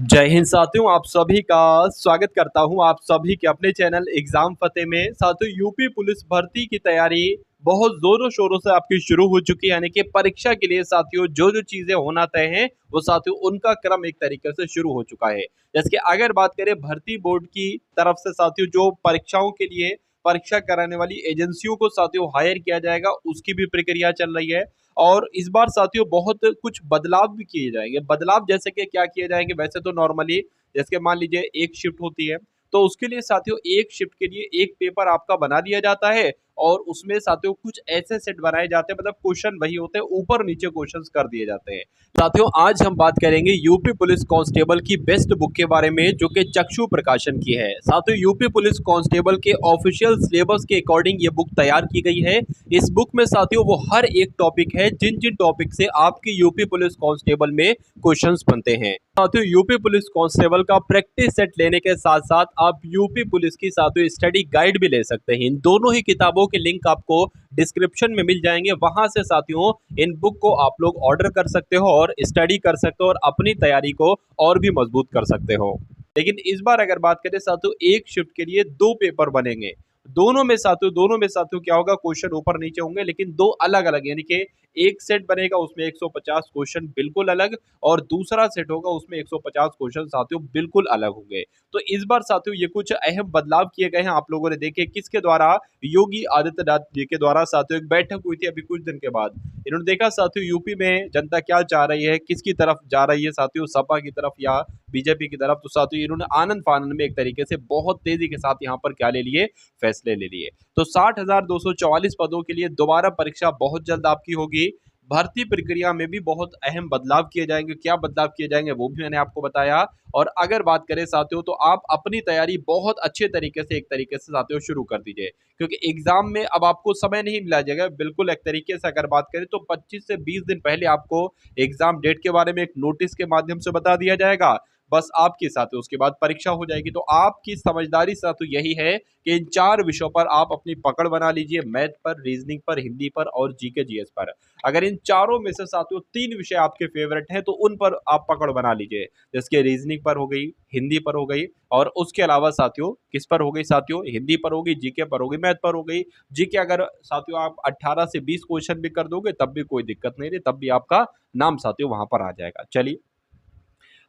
जय हिंद साथियों, आप सभी का स्वागत करता हूं आप सभी के अपने चैनल एग्जाम फतेह में। साथियों, यूपी पुलिस भर्ती की तैयारी बहुत जोरों शोरों से आपकी शुरू हो चुकी है। यानी कि परीक्षा के लिए साथियों जो जो चीजें होना तय हैं वो साथियों उनका क्रम एक तरीके से शुरू हो चुका है। जैसे कि अगर बात करें भर्ती बोर्ड की तरफ से साथियों जो परीक्षाओं के लिए परीक्षा कराने वाली एजेंसियों को साथियों हायर किया जाएगा, उसकी भी प्रक्रिया चल रही है। और इस बार साथियों बहुत कुछ बदलाव भी किए जाएंगे। बदलाव जैसे कि क्या किए जाएंगे, वैसे तो नॉर्मली जैसे कि मान लीजिए एक शिफ्ट होती है, तो उसके लिए साथियों एक शिफ्ट के लिए एक पेपर आपका बना दिया जाता है और उसमें साथियों कुछ ऐसे सेट बनाए जाते हैं, मतलब क्वेश्चन वही होते हैं, ऊपर नीचे क्वेश्चंस कर दिए जाते हैं। साथियों आज हम बात करेंगे यूपी पुलिस कांस्टेबल की बेस्ट बुक के बारे में, जो कि चक्षु प्रकाशन की है। साथियों यूपी पुलिस कांस्टेबल के ऑफिशियल सिलेबस के अकॉर्डिंग ये बुक तैयार की गई है। इस बुक में साथियों वो हर एक टॉपिक है जिन जिन टॉपिक से आपकी यूपी पुलिस कांस्टेबल में क्वेश्चंस बनते हैं। साथियों यूपी पुलिस कांस्टेबल का प्रैक्टिस सेट लेने के साथ साथ आप यूपी पुलिस की साथियों स्टडी गाइड भी ले सकते हैं। इन दोनों ही किताबों के लिंक आपको डिस्क्रिप्शन में मिल जाएंगे। वहां से साथियों इन बुक को आप लोग ऑर्डर कर सकते हो और स्टडी कर सकते हो और अपनी तैयारी को और भी मजबूत कर सकते हो। लेकिन इस बार अगर बात करें साथियों, एक शिफ्ट के लिए दो पेपर बनेंगे। दोनों में साथियों क्या होगा, क्वेश्चन ऊपर नीचे होंगे लेकिन दो अलग अलग, यानी कि एक सेट बनेगा उसमें 150 क्वेश्चन बिल्कुल अलग और दूसरा सेट होगा उसमें 150 क्वेश्चन साथियों बिल्कुल अलग होंगे। तो इस बार साथियों ये कुछ अहम बदलाव किए गए हैं। आप लोगों ने देखे किसके द्वारा, योगी आदित्यनाथ जी के द्वारा साथियों एक बैठक हुई थी अभी कुछ दिन के बाद। इन्होंने देखा साथियों यूपी में जनता क्या चाह रही है, किसकी तरफ जा रही है साथियों, सपा की तरफ या बीजेपी की तरफ। तो साथियों इन्होंने आनंद फानंद में एक तरीके से बहुत तेजी के साथ यहाँ पर क्या ले लिए, फैसले ले लिए। तो 60,244 पदों के लिए दोबारा परीक्षा बहुत जल्द आपकी होगी। भर्ती प्रक्रिया में भी बहुत अहम बदलाव किए जाएंगे। क्या बदलाव किए जाएंगे वो भी मैंने आपको बताया। और अगर बात करें साथियों तो आप अपनी तैयारी बहुत अच्छे तरीके से एक तरीके से साथियों शुरू कर दीजिए, क्योंकि एग्जाम में अब आपको समय नहीं मिला जाएगा। बिल्कुल एक तरीके से अगर बात करें तो 25 से 20 दिन पहले आपको एग्जाम डेट के बारे में एक नोटिस के माध्यम से बता दिया जाएगा। बस आपके साथ उसके बाद परीक्षा हो जाएगी। तो आपकी समझदारी साथियों यही है कि इन 4 विषयों पर आप अपनी पकड़ बना लीजिए, मैथ पर, रीजनिंग पर, हिंदी पर और जीके जीएस पर। अगर इन चारों में से साथियों 3 विषय आपके फेवरेट हैं तो उन पर आप पकड़ बना लीजिए। जैसे रीजनिंग पर हो गई, हिंदी पर हो गई और उसके अलावा साथियों किस पर हो गई, साथियों हिंदी पर होगी, जीके पर होगी, मैथ पर हो गई। जीके अगर साथियों आप 18 से 20 क्वेश्चन भी कर दोगे तब भी कोई दिक्कत नहीं रही, तब भी आपका नाम साथियों वहां पर आ जाएगा। चलिए,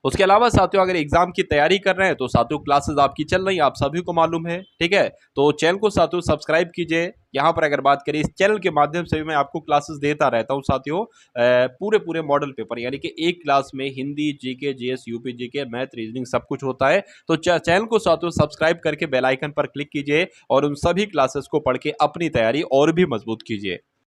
उसके अलावा साथियों अगर एग्जाम की तैयारी कर रहे हैं तो साथियों क्लासेस आपकी चल रही है, आप सभी को मालूम है, ठीक है। तो चैनल को साथियों सब्सक्राइब कीजिए। यहाँ पर अगर बात करें इस चैनल के माध्यम से भी मैं आपको क्लासेस देता रहता हूँ साथियों, पूरे पूरे मॉडल पेपर, यानी कि एक क्लास में Hindi, GK, GS, UP GK, math, reasoning सब कुछ होता है। तो चैनल को साथियों सब्सक्राइब करके बेल आइकन पर क्लिक कीजिए और उन सभी क्लासेस को पढ़ के अपनी तैयारी और भी मजबूत कीजिए।